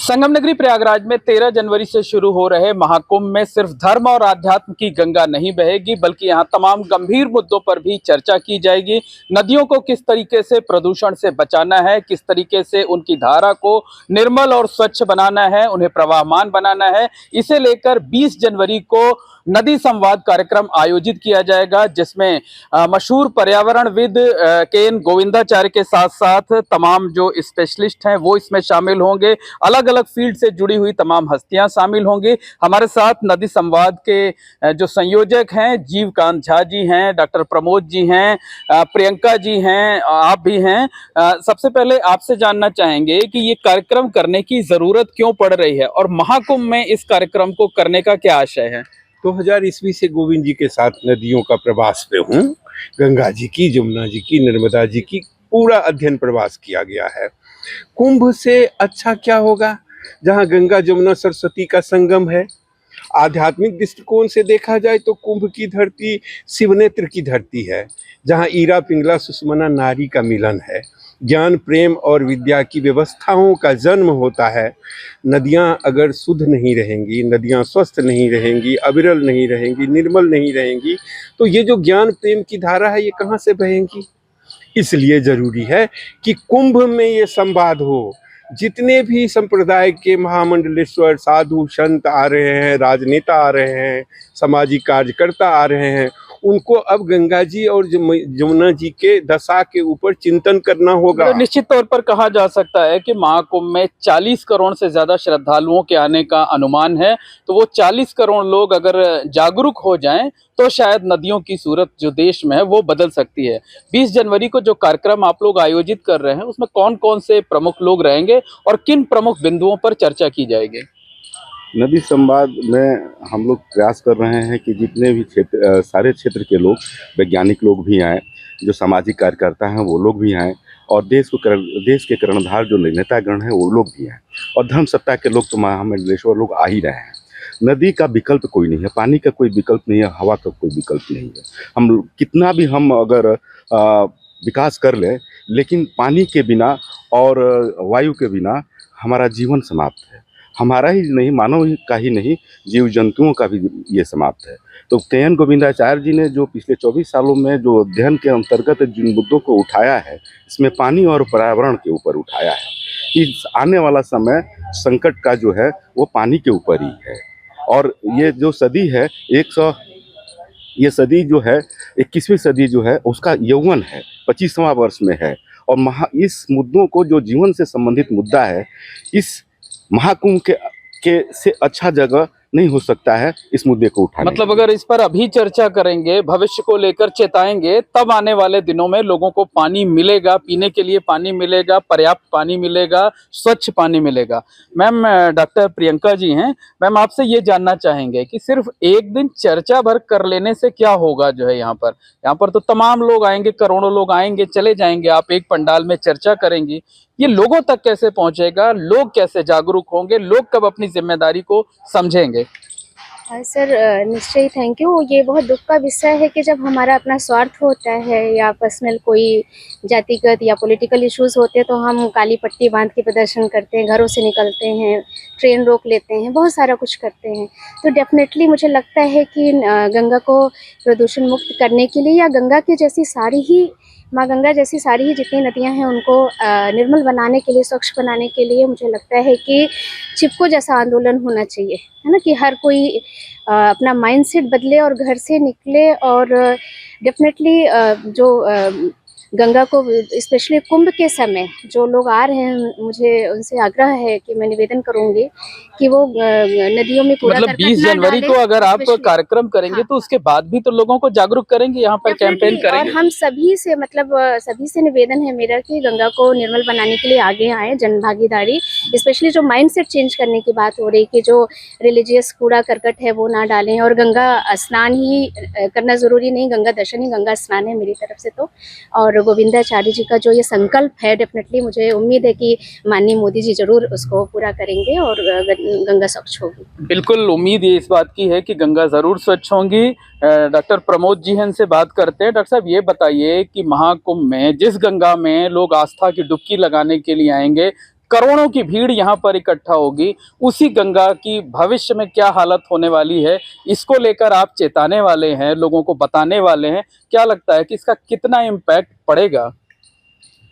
संगम नगरी प्रयागराज में 13 जनवरी से शुरू हो रहे महाकुंभ में सिर्फ धर्म और आध्यात्म की गंगा नहीं बहेगी, बल्कि यहाँ तमाम गंभीर मुद्दों पर भी चर्चा की जाएगी। नदियों को किस तरीके से प्रदूषण से बचाना है, किस तरीके से उनकी धारा को निर्मल और स्वच्छ बनाना है, उन्हें प्रवाहमान बनाना है, इसे लेकर 20 जनवरी को नदी संवाद कार्यक्रम आयोजित किया जाएगा, जिसमें मशहूर पर्यावरणविद के.एन. गोविंदाचार्य के साथ साथ तमाम जो स्पेशलिस्ट हैं वो इसमें शामिल होंगे। अलग अलग फील्ड से जुड़ी हुई तमाम हस्तियां शामिल होंगी। हमारे साथ नदी संवाद के जो संयोजक हैं जीवकांत झा जी हैं, डॉक्टर प्रमोद जी हैं, प्रियंका जी हैं, आप भी हैं। सबसे पहले आपसे जानना चाहेंगे कि ये कार्यक्रम करने की जरूरत क्यों पड़ रही है और महाकुंभ में इस कार्यक्रम को करने का क्या आशय है? 2000 ईस्वी से गोविंद जी के साथ नदियों का प्रवास पे हूँ। गंगा जी की, जमुना जी की, नर्मदा जी की पूरा अध्ययन प्रवास किया गया है। कुंभ से अच्छा क्या होगा जहाँ गंगा जमुना सरस्वती का संगम है। आध्यात्मिक दृष्टिकोण से देखा जाए तो कुंभ की धरती शिवनेत्र की धरती है, जहाँ ईरा पिंगला सुषमना नारी का मिलन है। ज्ञान, प्रेम और विद्या की व्यवस्थाओं का जन्म होता है। नदियाँ अगर शुद्ध नहीं रहेंगी, नदियाँ स्वस्थ नहीं रहेंगी, अविरल नहीं रहेंगी, निर्मल नहीं रहेंगी, तो ये जो ज्ञान प्रेम की धारा है ये कहाँ से बहेंगी। इसलिए जरूरी है कि कुंभ में ये संवाद हो। जितने भी संप्रदाय के महामंडलेश्वर, साधु, संत आ रहे हैं, राजनेता आ रहे हैं, सामाजिक कार्यकर्ता आ रहे हैं, उनको अब गंगा जी और जमुना जी के दशा के ऊपर चिंतन करना होगा। तो निश्चित तौर पर कहा जा सकता है कि महाकुंभ में 40 करोड़ से ज्यादा श्रद्धालुओं के आने का अनुमान है। तो वो 40 करोड़ लोग अगर जागरूक हो जाएं तो शायद नदियों की सूरत जो देश में है वो बदल सकती है। 20 जनवरी को जो कार्यक्रम आप लोग आयोजित कर रहे हैं उसमें कौन कौन से प्रमुख लोग रहेंगे और किन प्रमुख बिंदुओं पर चर्चा की जाएगी? नदी संवाद में हम लोग प्रयास कर रहे हैं कि जितने भी सारे क्षेत्र के लोग, वैज्ञानिक लोग भी आएँ, जो सामाजिक कार्यकर्ता हैं वो लोग भी आएँ, और देश के कर्णधार जो नेतागण हैं वो लोग भी आएँ, और धर्म सत्ता के लोग तो महामंडलेश्वर लोग आ ही रहे हैं। नदी का विकल्प कोई नहीं है, पानी का कोई विकल्प नहीं है, हवा का कोई विकल्प नहीं है। हम कितना भी हम अगर विकास कर लें, लेकिन पानी के बिना और वायु के बिना हमारा जीवन समाप्त है। हमारा ही नहीं, मानव का ही नहीं, जीव जंतुओं का भी ये समाप्त है। तो के.एन. गोविंदाचार्य जी ने जो पिछले 24 सालों में जो अध्ययन के अंतर्गत जिन मुद्दों को उठाया है, इसमें पानी और पर्यावरण के ऊपर उठाया है। इस आने वाला समय संकट का जो है वो पानी के ऊपर ही है। और ये जो सदी है ये सदी जो है 21वीं सदी जो है उसका यौवन है, 25वां वर्ष में है। और इस मुद्दों को, जो जीवन से संबंधित मुद्दा है, इस महाकुंभ के से अच्छा जगह नहीं हो सकता है इस मुद्दे को उठाने। मतलब अगर इस पर अभी चर्चा करेंगे, भविष्य को लेकर चेताएंगे, तब आने वाले दिनों में लोगों को पानी मिलेगा, पीने के लिए पानी मिलेगा, पर्याप्त पानी मिलेगा, स्वच्छ पानी मिलेगा। मैम, डॉक्टर प्रियंका जी हैं, मैम आपसे ये जानना चाहेंगे कि सिर्फ एक दिन चर्चा भर कर लेने से क्या होगा? जो है यहाँ पर तो तमाम लोग आएंगे, करोड़ों लोग आएंगे, चले जाएंगे। आप एक पंडाल में चर्चा करेंगी, ये लोगों तक कैसे पहुंचेगा? लोग कैसे जागरूक होंगे? लोग कब अपनी जिम्मेदारी को समझेंगे? सर, निश्चय थैंक यू। ये बहुत दुख का विषय है कि जब हमारा अपना स्वार्थ होता है या पर्सनल कोई जातिगत या पॉलिटिकल इश्यूज होते हैं तो हम काली पट्टी बांध के प्रदर्शन करते हैं, घरों से निकलते हैं, ट्रेन रोक लेते हैं, बहुत सारा कुछ करते हैं। तो डेफिनेटली मुझे लगता है कि गंगा को प्रदूषण मुक्त करने के लिए या गंगा की जैसी सारी ही, माँ गंगा जैसी सारी ही जितनी नदियां हैं उनको निर्मल बनाने के लिए, स्वच्छ बनाने के लिए मुझे लगता है कि चिपको जैसा आंदोलन होना चाहिए, है ना, कि हर कोई अपना माइंडसेट बदले और घर से निकले। और डेफिनेटली जो गंगा को स्पेशली कुंभ के समय जो लोग आ रहे हैं, मुझे उनसे आग्रह है कि मैं निवेदन करूंगी कि वो नदियों में कूड़ा मतलब 20 जनवरी को अगर आप कार्यक्रम करेंगे, हाँ, तो उसके बाद भी तो लोगों को जागरूक करेंगे, यहाँ पर कैंपेन करेंगे। और हम सभी से, मतलब सभी से निवेदन है मेरा कि गंगा को निर्मल बनाने के लिए आगे आए, जन भागीदारी। स्पेशली जो माइंडसेट चेंज करने की बात हो रही कि जो रिलीजियस कूड़ा करकट है वो ना डालें, और गंगा स्नान ही करना जरूरी नहीं, गंगा दर्शन ही गंगा स्नान है मेरी तरफ से तो। और गोविंदाचार्य जी का जो ये संकल्प है, डेफिनेटली मुझे उम्मीद है कि माननीय मोदी जी जरूर उसको पूरा करेंगे और गंगा स्वच्छ होगी। बिल्कुल उम्मीद ये इस बात की है कि गंगा जरूर स्वच्छ होंगी। डॉक्टर प्रमोद जी हैं, इनसे बात करते हैं। डॉक्टर साहब, ये बताइए कि महाकुंभ में जिस गंगा में लोग आस्था की डुबकी लगाने के लिए आएंगे, करोड़ों की भीड़ यहाँ पर इकट्ठा होगी, उसी गंगा की भविष्य में क्या हालत होने वाली है, इसको लेकर आप चेताने वाले हैं, लोगों को बताने वाले हैं। क्या लगता है कि इसका कितना इम्पैक्ट पड़ेगा?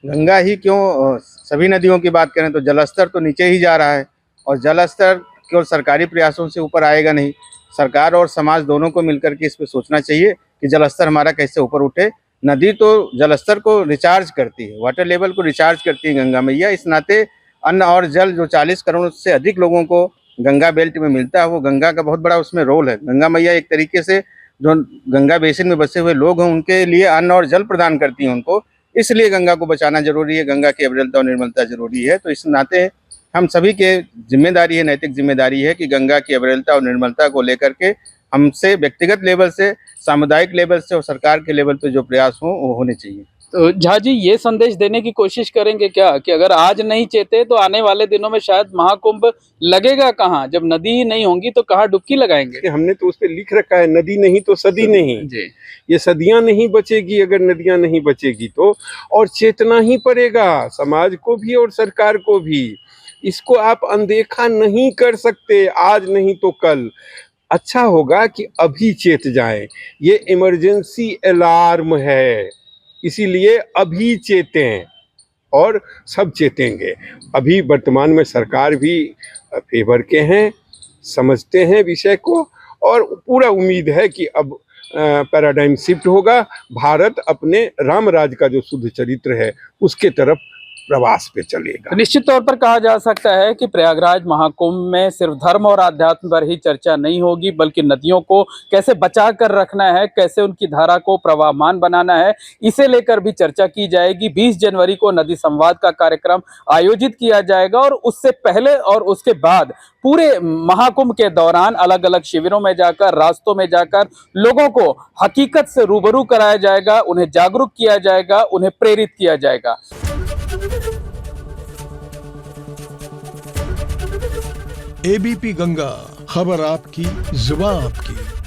गंगा ही क्यों, सभी नदियों की बात करें तो जलस्तर तो नीचे ही जा रहा है, और जलस्तर केवल सरकारी प्रयासों से ऊपर आएगा नहीं। सरकार और समाज दोनों को मिलकर के इस पे सोचना चाहिए कि जलस्तर हमारा कैसे ऊपर उठे। नदी तो जलस्तर को रिचार्ज करती है, वाटर लेवल को रिचार्ज करती है गंगा मैया। इस नाते अन्न और जल जो 40 करोड़ से अधिक लोगों को गंगा बेल्ट में मिलता है, वो गंगा का बहुत बड़ा उसमें रोल है। गंगा मैया एक तरीके से जो गंगा बेसिन में बसे हुए लोग हैं उनके लिए अन्न और जल प्रदान करती हैं उनको। इसलिए गंगा को बचाना जरूरी है, गंगा की अविरलता और निर्मलता जरूरी है। तो इस नाते हम सभी के जिम्मेदारी है, नैतिक जिम्मेदारी है कि गंगा की अविरलता और निर्मलता को लेकर के हमसे व्यक्तिगत लेवल से, सामुदायिक लेवल से और सरकार के लेवल पे जो प्रयास हो वो होने चाहिए। तो झा जी, ये संदेश देने की कोशिश करेंगे क्या कि अगर आज नहीं चेते तो आने वाले दिनों में शायद महाकुंभ लगेगा कहाँ? जब नदी ही नहीं होंगी तो कहाँ डुबकी लगाएंगे? हमने तो उस पे लिख रखा है, नदी नहीं तो सदी नहीं। जी, ये सदियां नहीं बचेगी अगर नदियां नहीं बचेगी तो। और चेतना ही पड़ेगा समाज को भी और सरकार को भी। इसको आप अनदेखा नहीं कर सकते, आज नहीं तो कल। अच्छा होगा कि अभी चेत जाएं। ये इमरजेंसी अलार्म है, इसीलिए अभी चेतें और सब चेतेंगे। अभी वर्तमान में सरकार भी फेवर के हैं, समझते हैं विषय को, और पूरा उम्मीद है कि अब पैराडाइम शिफ्ट होगा। भारत अपने राम राज का जो शुद्ध चरित्र है उसके तरफ प्रवास पे चलेगा। तो निश्चित तौर पर कहा जा सकता है कि प्रयागराज महाकुंभ में सिर्फ धर्म और आध्यात्म पर ही चर्चा नहीं होगी, बल्कि नदियों को कैसे बचा कर रखना है, कैसे उनकी धारा को प्रवाहमान बनाना है, इसे लेकर भी चर्चा की जाएगी। 20 जनवरी को नदी संवाद का कार्यक्रम आयोजित किया जाएगा और उससे पहले और उसके बाद पूरे महाकुंभ के दौरान अलग अलग शिविरों में जाकर, रास्तों में जाकर लोगों को हकीकत से रूबरू कराया जाएगा, उन्हें जागरूक किया जाएगा, उन्हें प्रेरित किया जाएगा। एबीपी गंगा, खबर आपकी, जुबान आपकी।